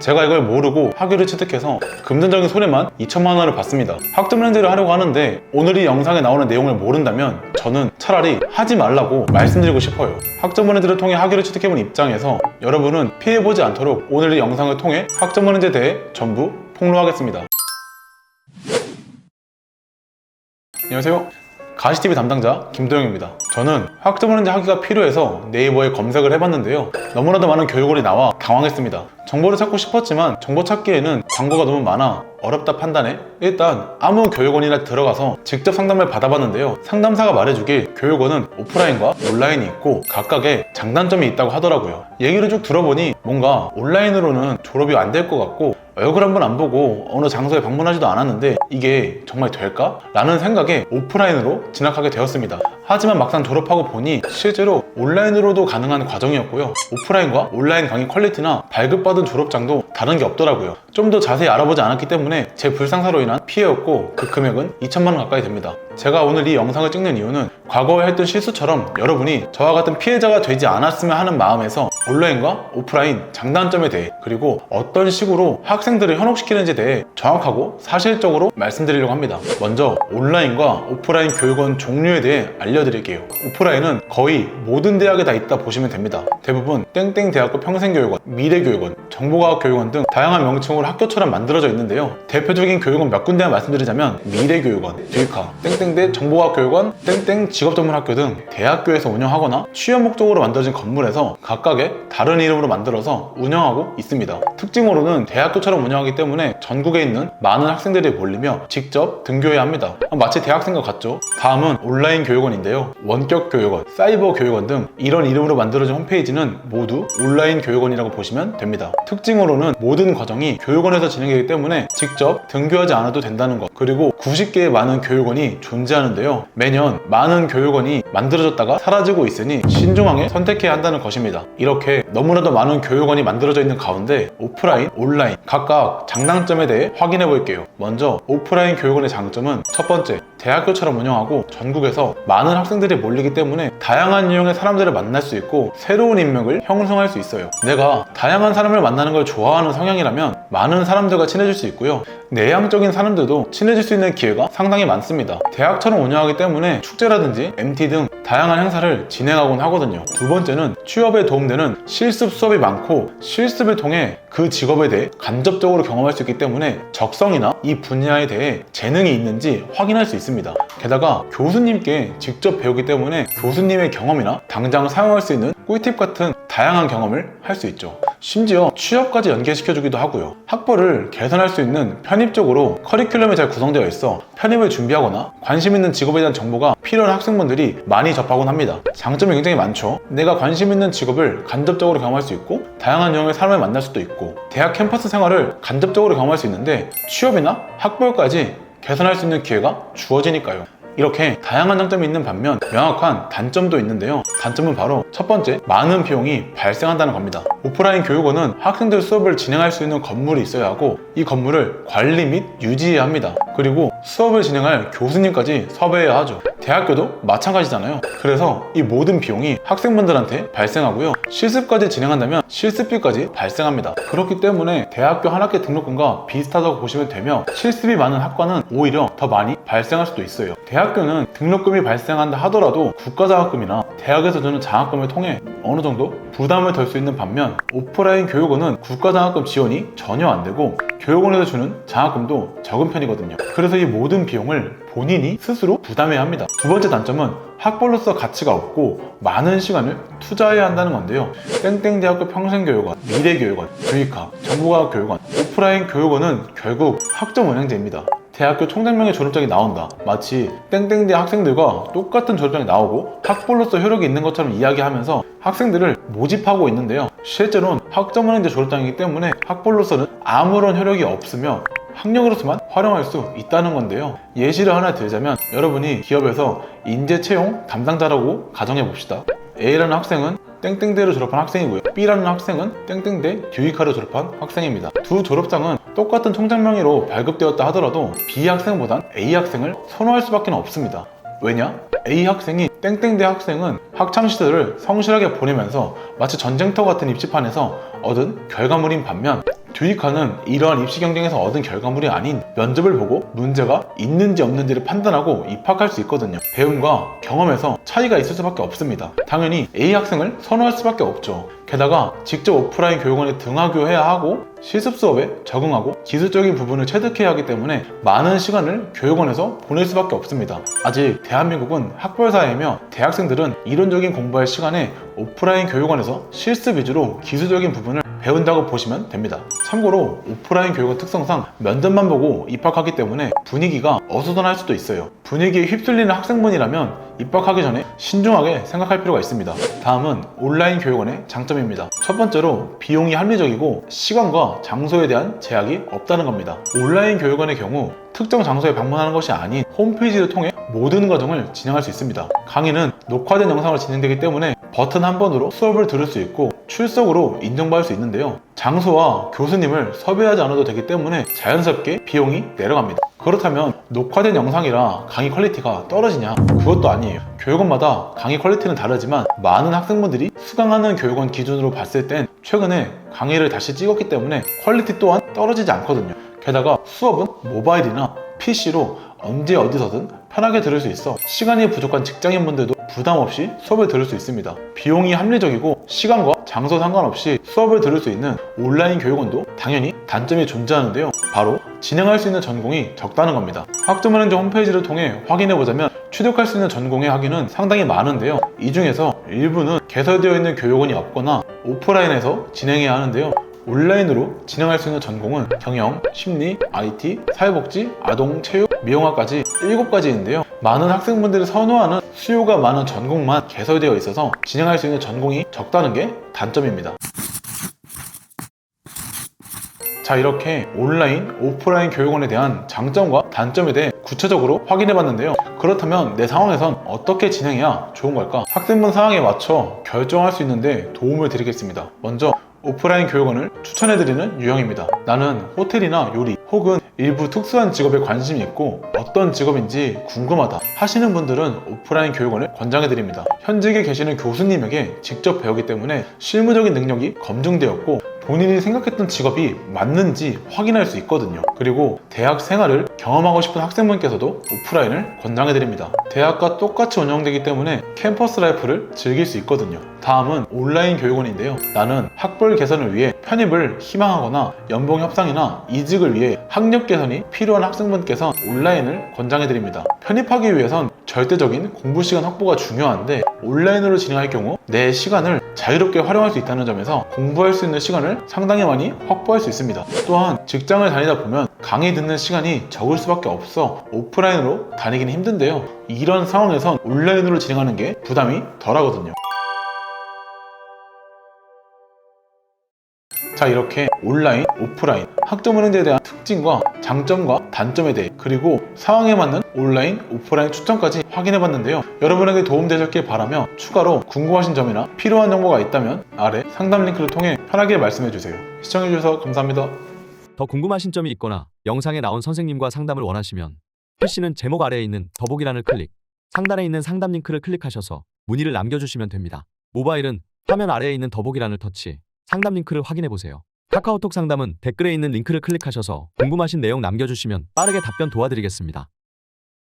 제가 이걸 모르고 학위를 취득해서 금전적인 손해만 2천만 원을 받습니다. 학점은행제를 하려고 하는데 오늘 이 영상에 나오는 내용을 모른다면 저는 차라리 하지 말라고 말씀드리고 싶어요. 학점은행제를 통해 학위를 취득해본 입장에서 여러분은 피해보지 않도록 오늘 이 영상을 통해 학점은행제에 대해 전부 폭로하겠습니다. 안녕하세요. 가시TV 담당자 김도영입니다. 저는 학점은행제 학위가 필요해서 네이버에 검색을 해봤는데요, 너무나도 많은 교육원이 나와 당황했습니다. 정보를 찾고 싶었지만 정보 찾기에는 광고가 너무 많아 어렵다 판단해 일단 아무 교육원이나 들어가서 직접 상담을 받아봤는데요, 상담사가 말해주길 교육원은 오프라인과 온라인이 있고 각각의 장단점이 있다고 하더라고요. 얘기를 쭉 들어보니 뭔가 온라인으로는 졸업이 안 될 것 같고 얼굴 한번 안 보고 어느 장소에 방문하지도 않았는데 이게 정말 될까? 라는 생각에 오프라인으로 진학하게 되었습니다. 하지만 막상 졸업하고 보니 실제로 온라인으로도 가능한 과정이었고요, 오프라인과 온라인 강의 퀄리티나 발급받은 졸업장도 다른 게 없더라고요. 좀 더 자세히 알아보지 않았기 때문에 제 불상사로 인한 피해였고 그 금액은 2천만 원 가까이 됩니다. 제가 오늘 이 영상을 찍는 이유는 과거에 했던 실수처럼 여러분이 저와 같은 피해자가 되지 않았으면 하는 마음에서 온라인과 오프라인 장단점에 대해, 그리고 어떤 식으로 학생들을 현혹시키는지에 대해 정확하고 사실적으로 말씀드리려고 합니다. 먼저 온라인과 오프라인 교육원 종류에 대해 알려드릴게요. 오프라인은 거의 모든 대학에 다 있다 보시면 됩니다. 대부분 땡땡대학교 평생교육원, 미래교육원, 정보과학교육원 등 다양한 명칭으로 학교처럼 만들어져 있는데요, 대표적인 교육원 몇 군데만 말씀드리자면 미래교육원, 듀이카, 땡땡대 정보과학교육원, 땡땡 직업전문학교 등 대학교에서 운영하거나 취업 목적으로 만들어진 건물에서 각각의 다른 이름으로 만들어서 운영하고 있습니다. 특징으로는 대학교처럼 운영하기 때문에 전국에 있는 많은 학생들이 몰리며 직접 등교해야 합니다. 마치 대학생과 같죠? 다음은 온라인 교육원인데요, 원격 교육원, 사이버 교육원 등 이런 이름으로 만들어진 홈페이지는 모두 온라인 교육원이라고 보시면 됩니다. 특징으로는 모든 과정이 교육원에서 진행되기 때문에 직접 등교하지 않아도 된다는 것, 그리고 90개의 많은 교육원이 존재하는데요, 매년 많은 교육원이 만들어졌다가 사라지고 있으니 신중하게 선택해야 한다는 것입니다. 이렇게 너무나도 많은 교육원이 만들어져 있는 가운데 오프라인, 온라인 각각 장단점에 대해 확인해 볼게요. 먼저 오프라인 교육원의 장점은 첫 번째, 대학교처럼 운영하고 전국에서 많은 학생들이 몰리기 때문에 다양한 유형의 사람들을 만날 수 있고 새로운 인맥을 형성할 수 있어요. 내가 다양한 사람을 만나는 걸 좋아하는 성향이라면 많은 사람들과 친해질 수 있고요, 내향적인 사람들도 친해질 수 있는 기회가 상당히 많습니다. 대학처럼 운영하기 때문에 축제라든지 MT 등 다양한 행사를 진행하곤 하거든요. 두 번째는 취업에 도움되는 실습 수업이 많고 실습을 통해 그 직업에 대해 간접적으로 경험할 수 있기 때문에 적성이나 이 분야에 대해 재능이 있는지 확인할 수 있습니다. 게다가 교수님께 직접 배우기 때문에 교수님의 경험이나 당장 사용할 수 있는 꿀팁 같은 다양한 경험을 할 수 있죠. 심지어 취업까지 연계시켜주기도 하고요. 학벌을 개선할 수 있는 편입적으로 커리큘럼이 잘 구성되어 있어 편입을 준비하거나 관심 있는 직업에 대한 정보가 필요한 학생분들이 많이 접하곤 합니다. 장점이 굉장히 많죠. 내가 관심 있는 직업을 간접적으로 경험할 수 있고 다양한 유형의 사람을 만날 수도 있고 대학 캠퍼스 생활을 간접적으로 경험할 수 있는데 취업이나 학벌까지 개선할 수 있는 기회가 주어지니까요. 이렇게 다양한 장점이 있는 반면 명확한 단점도 있는데요, 단점은 바로 첫 번째, 많은 비용이 발생한다는 겁니다. 오프라인 교육원은 학생들 수업을 진행할 수 있는 건물이 있어야 하고 이 건물을 관리 및 유지해야 합니다. 그리고 수업을 진행할 교수님까지 섭외해야 하죠. 대학교도 마찬가지잖아요. 그래서 이 모든 비용이 학생분들한테 발생하고요, 실습까지 진행한다면 실습비까지 발생합니다. 그렇기 때문에 대학교 한 학기 등록금과 비슷하다고 보시면 되며 실습이 많은 학과는 오히려 더 많이 발생할 수도 있어요. 대학교는 등록금이 발생한다 하더라도 국가장학금이나 대학에서 주는 장학금을 통해 어느 정도 부담을 덜 수 있는 반면 오프라인 교육원은 국가장학금 지원이 전혀 안 되고 교육원에서 주는 장학금도 적은 편이거든요. 그래서 이 모든 비용을 본인이 스스로 부담해야 합니다. 두 번째 단점은 학벌로서 가치가 없고 많은 시간을 투자해야 한다는 건데요, 땡땡대학교 평생교육원, 미래교육원, 듀이카, 정보과학교육원, 오프라인 교육원은 결국 학점은행제입니다. 대학교 총장명의 졸업장이 나온다, 마치 땡땡대 학생들과 똑같은 졸업장이 나오고 학벌로서 효력이 있는 것처럼 이야기하면서 학생들을 모집하고 있는데요, 실제로는 학점은행제 졸업장이기 때문에 학벌로서는 아무런 효력이 없으며 학력으로서만 활용할 수 있다는 건데요, 예시를 하나 들자면 여러분이 기업에서 인재 채용 담당자라고 가정해 봅시다. A라는 학생은 땡땡대로 졸업한 학생이고요, B라는 학생은 땡땡대 듀이카로 졸업한 학생입니다. 두 졸업장은 똑같은 총장명의로 발급되었다 하더라도 B 학생보단 A 학생을 선호할 수밖에 없습니다. 왜냐? A 학생이 땡땡대 학생은 학창시절을 성실하게 보내면서 마치 전쟁터 같은 입시판에서 얻은 결과물인 반면 듀이카는 이러한 입시 경쟁에서 얻은 결과물이 아닌 면접을 보고 문제가 있는지 없는지를 판단하고 입학할 수 있거든요. 배움과 경험에서 차이가 있을 수밖에 없습니다. 당연히 A 학생을 선호할 수밖에 없죠. 게다가 직접 오프라인 교육원에 등하교해야 하고 실습 수업에 적응하고 기술적인 부분을 체득해야 하기 때문에 많은 시간을 교육원에서 보낼 수밖에 없습니다. 아직 대한민국은 학벌 사회이며 대학생들은 이론적인 공부할 시간에 오프라인 교육원에서 실습 위주로 기술적인 부분을 배운다고 보시면 됩니다. 참고로 오프라인 교육의 특성상 면접만 보고 입학하기 때문에 분위기가 어수선할 수도 있어요. 분위기에 휩쓸리는 학생분이라면 입학하기 전에 신중하게 생각할 필요가 있습니다. 다음은 온라인 교육원의 장점입니다. 첫 번째로 비용이 합리적이고 시간과 장소에 대한 제약이 없다는 겁니다. 온라인 교육원의 경우 특정 장소에 방문하는 것이 아닌 홈페이지를 통해 모든 과정을 진행할 수 있습니다. 강의는 녹화된 영상으로 진행되기 때문에 버튼 한 번으로 수업을 들을 수 있고 출석으로 인정받을 수 있는데요. 장소와 교수님을 섭외하지 않아도 되기 때문에 자연스럽게 비용이 내려갑니다. 그렇다면 녹화된 영상이라 강의 퀄리티가 떨어지냐? 그것도 아니에요. 교육원마다 강의 퀄리티는 다르지만 많은 학생분들이 수강하는 교육원 기준으로 봤을 땐 최근에 강의를 다시 찍었기 때문에 퀄리티 또한 떨어지지 않거든요. 게다가 수업은 모바일이나 PC로 언제 어디서든 편하게 들을 수 있어 시간이 부족한 직장인분들도 부담 없이 수업을 들을 수 있습니다. 비용이 합리적이고 시간과 장소 상관없이 수업을 들을 수 있는 온라인 교육원도 당연히 단점이 존재하는데요. 바로 진행할 수 있는 전공이 적다는 겁니다. 학점은행정 홈페이지를 통해 확인해보자면 취득할 수 있는 전공의 학위는 상당히 많은데요. 이 중에서 일부는 개설되어 있는 교육원이 없거나 오프라인에서 진행해야 하는데요. 온라인으로 진행할 수 있는 전공은 경영, 심리, IT, 사회복지, 아동, 체육, 미용학까지 7가지인데요. 많은 학생분들이 선호하는 수요가 많은 전공만 개설되어 있어서 진행할 수 있는 전공이 적다는 게 단점입니다. 자, 이렇게 온라인, 오프라인 교육원에 대한 장점과 단점에 대해 구체적으로 확인해봤는데요. 그렇다면 내 상황에선 어떻게 진행해야 좋은 걸까? 학생분 상황에 맞춰 결정할 수 있는데 도움을 드리겠습니다. 먼저 오프라인 교육원을 추천해드리는 유형입니다. 나는 호텔이나 요리 혹은 일부 특수한 직업에 관심이 있고 어떤 직업인지 궁금하다 하시는 분들은 오프라인 교육원을 권장해드립니다. 현직에 계시는 교수님에게 직접 배우기 때문에 실무적인 능력이 검증되었고 본인이 생각했던 직업이 맞는지 확인할 수 있거든요. 그리고 대학 생활을 경험하고 싶은 학생분께서도 오프라인을 권장해드립니다. 대학과 똑같이 운영되기 때문에 캠퍼스 라이프를 즐길 수 있거든요. 다음은 온라인 교육원인데요. 나는 학벌 개선을 위해 편입을 희망하거나 연봉 협상이나 이직을 위해 학력 개선이 필요한 학생분께서 온라인을 권장해드립니다. 편입하기 위해선 절대적인 공부 시간 확보가 중요한데 온라인으로 진행할 경우 내 시간을 자유롭게 활용할 수 있다는 점에서 공부할 수 있는 시간을 상당히 많이 확보할 수 있습니다. 또한 직장을 다니다 보면 강의 듣는 시간이 적을 수밖에 없어 오프라인으로 다니기는 힘든데요. 이런 상황에선 온라인으로 진행하는 게 부담이 덜하거든요. 자, 이렇게 온라인, 오프라인, 학점은행제에 대한 특징과 장점과 단점에 대해 그리고 상황에 맞는 온라인, 오프라인 추천까지 확인해봤는데요. 여러분에게 도움되셨길 바라며 추가로 궁금하신 점이나 필요한 정보가 있다면 아래 상담 링크를 통해 편하게 말씀해주세요. 시청해주셔서 감사합니다. 더 궁금하신 점이 있거나 영상에 나온 선생님과 상담을 원하시면 PC는 제목 아래에 있는 더보기란을 클릭, 상단에 있는 상담 링크를 클릭하셔서 문의를 남겨주시면 됩니다. 모바일은 화면 아래에 있는 더보기란을 터치, 상담 링크를 확인해보세요. 카카오톡 상담은 댓글에 있는 링크를 클릭하셔서 궁금하신 내용 남겨주시면 빠르게 답변 도와드리겠습니다.